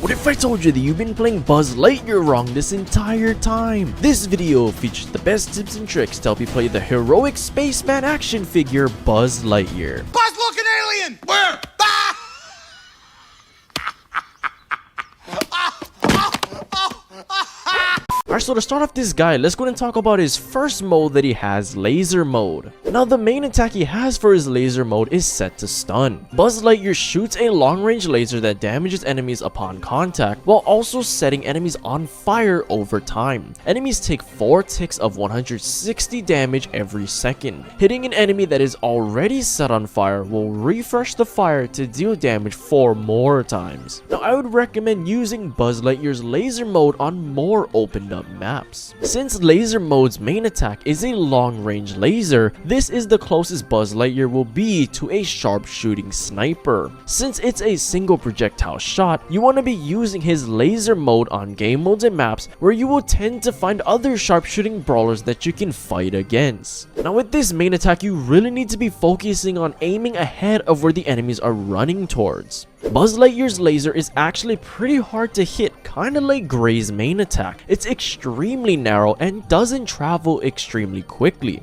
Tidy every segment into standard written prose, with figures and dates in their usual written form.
What if I told you that you've been playing Buzz Lightyear wrong this entire time? This video features the best tips and tricks to help you play the heroic spaceman action figure Buzz Lightyear. Buzz, look, an alien! Where? Ah! Alright, so to start off this guy, let's go ahead and talk about his first mode that he has, Laser Mode. Now, the main attack he has for his Laser Mode is set to stun. Buzz Lightyear shoots a long-range laser that damages enemies upon contact, while also setting enemies on fire over time. Enemies take 4 ticks of 160 damage every second. Hitting an enemy that is already set on fire will refresh the fire to deal damage 4 more times. Now, I would recommend using Buzz Lightyear's Laser Mode on more opened up maps. Since Laser Mode's main attack is a long-range laser, this is the closest Buzz Lightyear will be to a sharpshooting sniper. Since it's a single projectile shot, you want to be using his Laser Mode on game modes and maps where you will tend to find other sharpshooting brawlers that you can fight against. Now, with this main attack, you really need to be focusing on aiming ahead of where the enemies are running towards. Buzz Lightyear's laser is actually pretty hard to hit, kinda like Gray's main attack. It's extremely narrow and doesn't travel extremely quickly.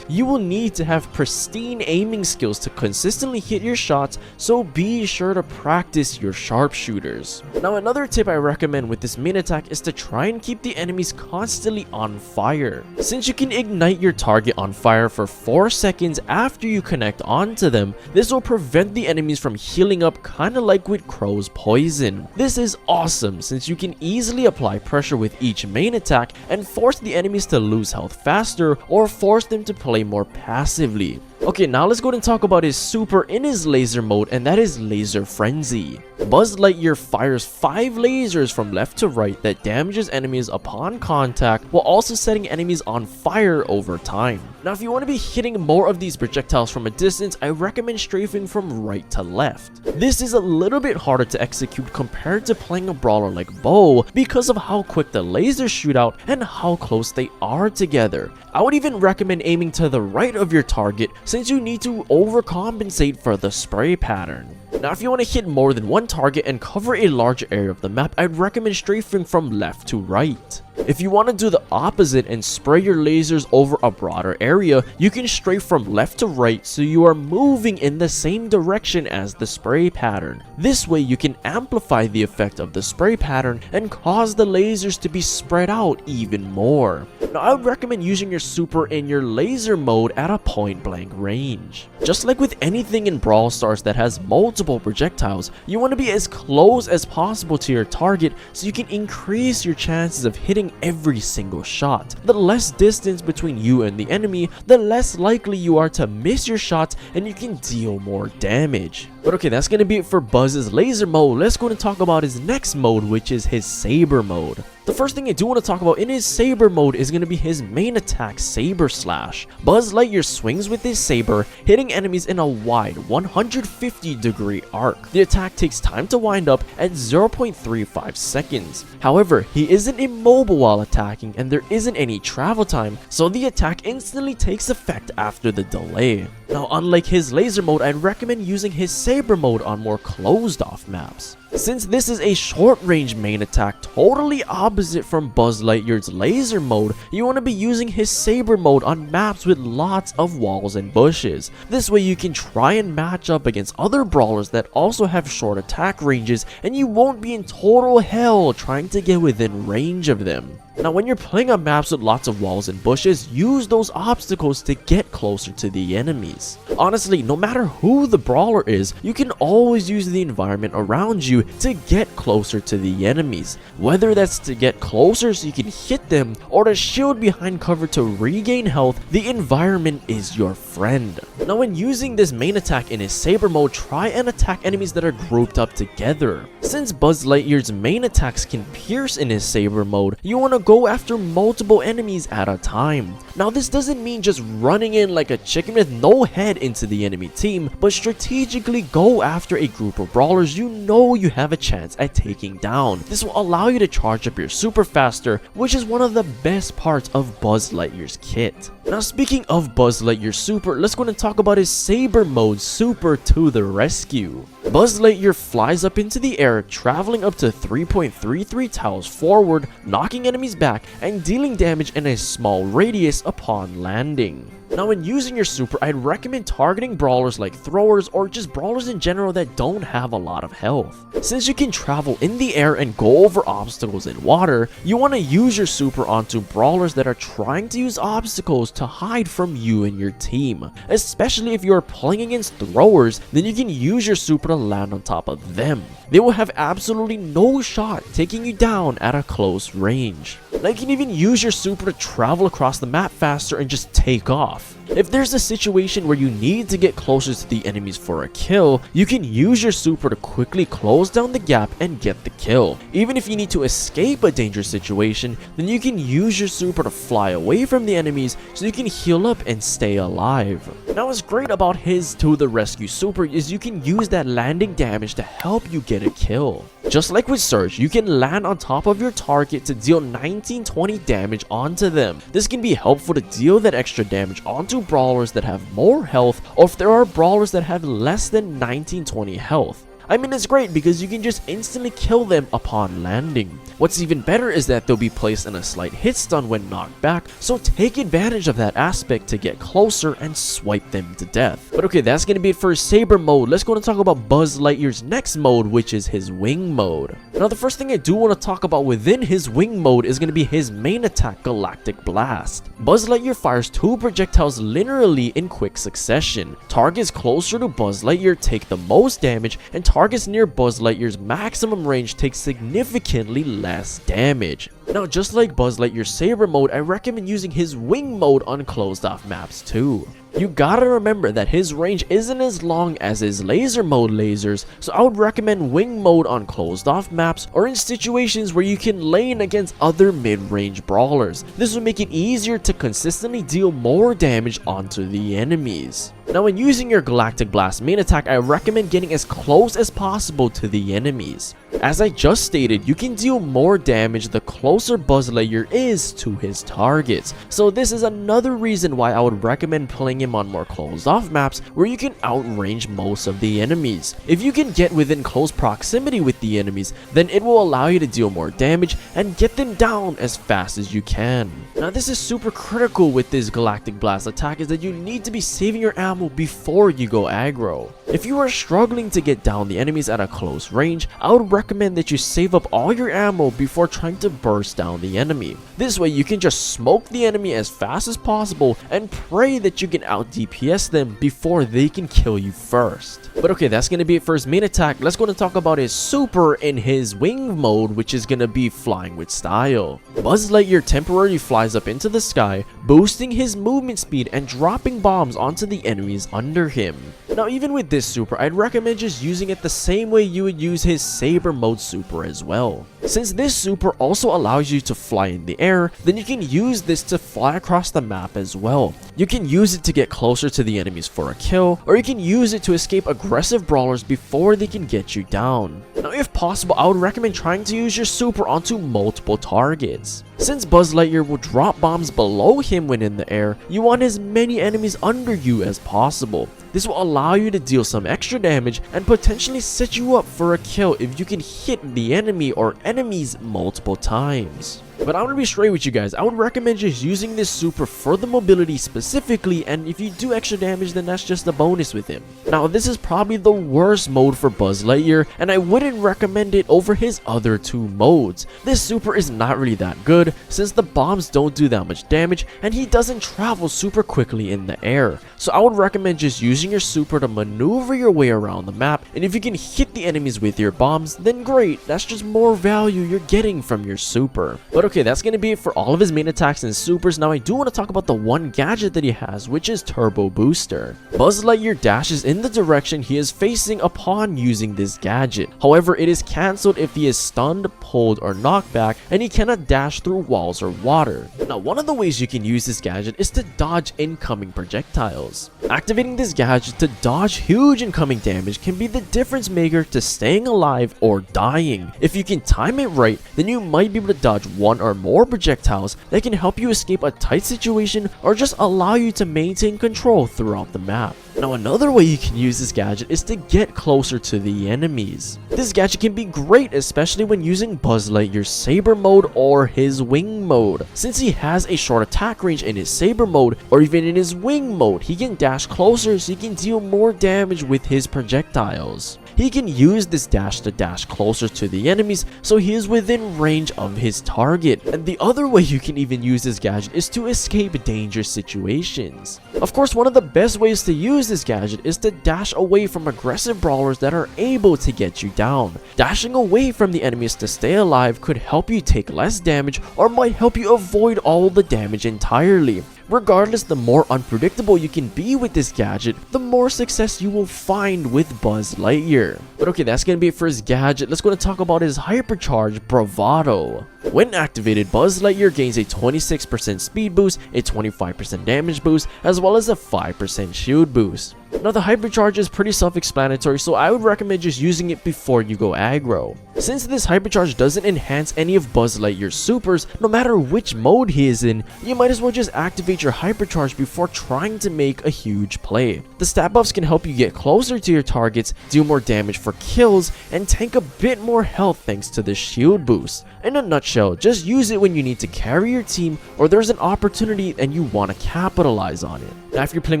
You will need to have pristine aiming skills to consistently hit your shots, so be sure to practice your sharpshooters. Now, another tip I recommend with this main attack is to try and keep the enemies constantly on fire. Since you can ignite your target on fire for 4 seconds after you connect onto them, this will prevent the enemies from healing up, kinda like with Crow's poison. This is awesome since you can easily apply pressure with each main attack and force the enemies to lose health faster or force them to play more passively. Okay, now let's go ahead and talk about his super in his Laser Mode, and that is Laser Frenzy. Buzz Lightyear fires 5 lasers from left to right that damages enemies upon contact while also setting enemies on fire over time. Now, if you want to be hitting more of these projectiles from a distance, I recommend strafing from right to left. This is a little bit harder to execute compared to playing a brawler like Bo because of how quick the lasers shoot out and how close they are together. I would even recommend aiming to the right of your target since you need to overcompensate for the spray pattern. Now, if you want to hit more than one target and cover a large area of the map, I'd recommend strafing from left to right. If you want to do the opposite and spray your lasers over a broader area, you can strafe from left to right so you are moving in the same direction as the spray pattern. This way you can amplify the effect of the spray pattern and cause the lasers to be spread out even more. Now, I would recommend using your super in your Laser Mode at a point blank range. Just like with anything in Brawl Stars that has multiple projectiles, you want to be as close as possible to your target so you can increase your chances of hitting every single shot. The less distance between you and the enemy, the less likely you are to miss your shots and you can deal more damage. But okay, that's gonna be it for Buzz's Laser Mode. Let's go and talk about his next mode, which is his Saber Mode. The first thing I do want to talk about in his Saber Mode is going to be his main attack, Saber Slash. Buzz Lightyear swings with his saber, hitting enemies in a wide 150-degree arc. The attack takes time to wind up at 0.35 seconds. However, he isn't immobile while attacking and there isn't any travel time, so the attack instantly takes effect after the delay. Now, unlike his Laser Mode, I'd recommend using his Saber Mode on more closed-off maps. Since this is a short-range main attack, totally opposite from Buzz Lightyear's Laser Mode, you want to be using his Saber Mode on maps with lots of walls and bushes. This way you can try and match up against other brawlers that also have short attack ranges, and you won't be in total hell trying to get within range of them. Now, when you're playing on maps with lots of walls and bushes, use those obstacles to get closer to the enemies. Honestly, no matter who the brawler is, you can always use the environment around you to get closer to the enemies. Whether that's to get closer so you can hit them, or to shield behind cover to regain health, the environment is your friend. Now, when using this main attack in his Saber Mode, try and attack enemies that are grouped up together. Since Buzz Lightyear's main attacks can pierce in his Saber Mode, you want to go after multiple enemies at a time. Now, this doesn't mean just running in like a chicken with no head into the enemy team, but strategically go after a group of brawlers you know you have a chance at taking down. This will allow you to charge up your super faster, which is one of the best parts of Buzz Lightyear's kit. Now, speaking of Buzz Lightyear's super, super, let's go ahead and talk about his Saber Mode super to the rescue. Buzz Lightyear flies up into the air, traveling up to 3.33 tiles forward, knocking enemies back and dealing damage in a small radius upon landing. Now when using your super, I'd recommend targeting brawlers like throwers or just brawlers in general that don't have a lot of health. Since you can travel in the air and go over obstacles in water, you want to use your super onto brawlers that are trying to use obstacles to hide from you and your team. Especially if you are playing against throwers, then you can use your super to land on top of them. They will have absolutely no shot taking you down at a close range. Now you can even use your super to travel across the map faster and just take off. If there's a situation where you need to get closer to the enemies for a kill, you can use your super to quickly close down the gap and get the kill. Even if you need to escape a dangerous situation, then you can use your super to fly away from the enemies so you can heal up and stay alive. Now what's great about his to the rescue super is you can use that landing damage to help you get a kill. Just like with Surge, you can land on top of your target to deal 19-20 damage onto them. This can be helpful to deal that extra damage onto brawlers that have more health, or if there are brawlers that have less than 19-20 health. I mean, it's great because you can just instantly kill them upon landing. What's even better is that they'll be placed in a slight hit stun when knocked back, so take advantage of that aspect to get closer and swipe them to death. But okay, that's gonna be it for his Saber Mode. Let's go and talk about Buzz Lightyear's next mode, which is his Wing Mode. Now the first thing I do want to talk about within his Wing Mode is gonna be his main attack, Galactic Blast. Buzz Lightyear fires 2 projectiles linearly in quick succession. Targets closer to Buzz Lightyear take the most damage, and targets near Buzz Lightyear's maximum range take significantly less damage. Now just like Buzz Lightyear's Saber Mode, I recommend using his Wing Mode on closed off maps too. You gotta remember that his range isn't as long as his Laser Mode lasers, so I would recommend Wing Mode on closed off maps or in situations where you can lane against other mid-range brawlers. This will make it easier to consistently deal more damage onto the enemies. Now when using your Galactic Blast main attack, I recommend getting as close as possible to the enemies. As I just stated, you can deal more damage the closer Buzz Lightyear is to his targets, so this is another reason why I would recommend playing him on more closed off maps where you can outrange most of the enemies. If you can get within close proximity with the enemies, then it will allow you to deal more damage and get them down as fast as you can. Now this is super critical with this Galactic Blast attack, is that you need to be saving your ammo before you go aggro. If you are struggling to get down the enemies at a close range, I would recommend that you save up all your ammo before trying to burst down the enemy. This way you can just smoke the enemy as fast as possible and pray that you can out DPS them before they can kill you first. But okay, that's gonna be it for his main attack. Let's go and talk about his super in his Wing Mode, which is gonna be Flying with Style. Buzz Lightyear temporarily flies up into the sky, boosting his movement speed and dropping bombs onto the enemies under him. Now even with this super, I'd recommend just using it the same way you would use his Saber Mode super as well. Since this super also allows you to fly in the air, then you can use this to fly across the map as well. You can use it to get closer to the enemies for a kill, or you can use it to escape aggressive brawlers before they can get you down. Now if possible, I would recommend trying to use your super onto multiple targets. Since Buzz Lightyear will drop bombs below him when in the air, you want as many enemies under you as possible. This will allow you to deal some extra damage and potentially set you up for a kill if you can hit the enemy or enemies multiple times. But I'm gonna be straight with you guys, I would recommend just using this super for the mobility specifically, and if you do extra damage, then that's just a bonus with him. Now this is probably the worst mode for Buzz Lightyear, and I wouldn't recommend it over his other 2 modes. This super is not really that good since the bombs don't do that much damage and he doesn't travel super quickly in the air. So I would recommend just using your super to maneuver your way around the map, and if you can hit the enemies with your bombs, then great, that's just more value you're getting from your super. But okay, that's gonna be it for all of his main attacks and supers. Now I do want to talk about the one gadget that he has, which is Turbo Booster. Buzz Lightyear dashes in the direction he is facing upon using this gadget. However, it is cancelled if he is stunned, pulled, or knocked back, and he cannot dash through walls or water. Now one of the ways you can use this gadget is to dodge incoming projectiles. Activating this gadget to dodge huge incoming damage can be the difference maker to staying alive or dying. If you can time it right, then you might be able to dodge 1 or more projectiles that can help you escape a tight situation or just allow you to maintain control throughout the map. Now another way you can use this gadget is to get closer to the enemies. This gadget can be great especially when using Buzz Lightyear's Saber Mode or his Wing Mode. Since he has a short attack range in his Saber Mode or even in his Wing Mode, he can dash closer so he can deal more damage with his projectiles. He can use this dash to dash closer to the enemies so he is within range of his target. And the other way you can even use this gadget is to escape dangerous situations. Of course, one of the best ways to use this gadget is to dash away from aggressive brawlers that are able to get you down. Dashing away from the enemies to stay alive could help you take less damage or might help you avoid all the damage entirely. Regardless, the more unpredictable you can be with this gadget, the more success you will find with Buzz Lightyear. But okay, that's gonna be it for his gadget. Let's go and talk about his Hypercharge Bravado. When activated, Buzz Lightyear gains a 26% speed boost, a 25% damage boost, as well as a 5% shield boost. Now the Hypercharge is pretty self-explanatory, so I would recommend just using it before you go aggro. Since this Hypercharge doesn't enhance any of Buzz Lightyear's supers, no matter which mode he is in, you might as well just activate your Hypercharge before trying to make a huge play. The stat buffs can help you get closer to your targets, do more damage for kills, and tank a bit more health thanks to the shield boost. In a nutshell, just use it when you need to carry your team or there's an opportunity and you want to capitalize on it. Now if you're playing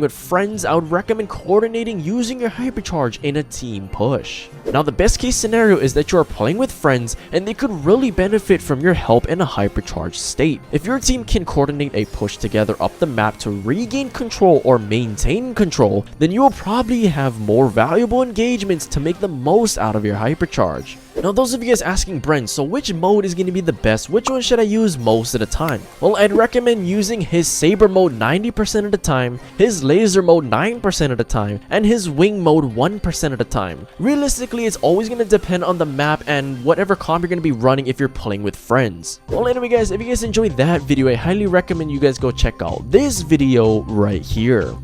with friends, I would recommend coordinating using your Hypercharge in a team push. Now the best case scenario is that you are playing with friends and they could really benefit from your help in a Hypercharge state. If your team can coordinate a push together up the map to regain control or maintain control, then you will probably have more valuable engagements to make the most out of your Hypercharge. Now those of you guys asking Brent, so which mode is going to be the best? Which one should I use most of the time? Well, I'd recommend using his Saber Mode 90% of the time, his Laser Mode 9% of the time, and his Wing Mode 1% of the time. Realistically, it's always going to depend on the map and whatever comp you're going to be running if you're playing with friends. Well, anyway guys, if you guys enjoyed that video, I highly recommend you guys go check out this video right here.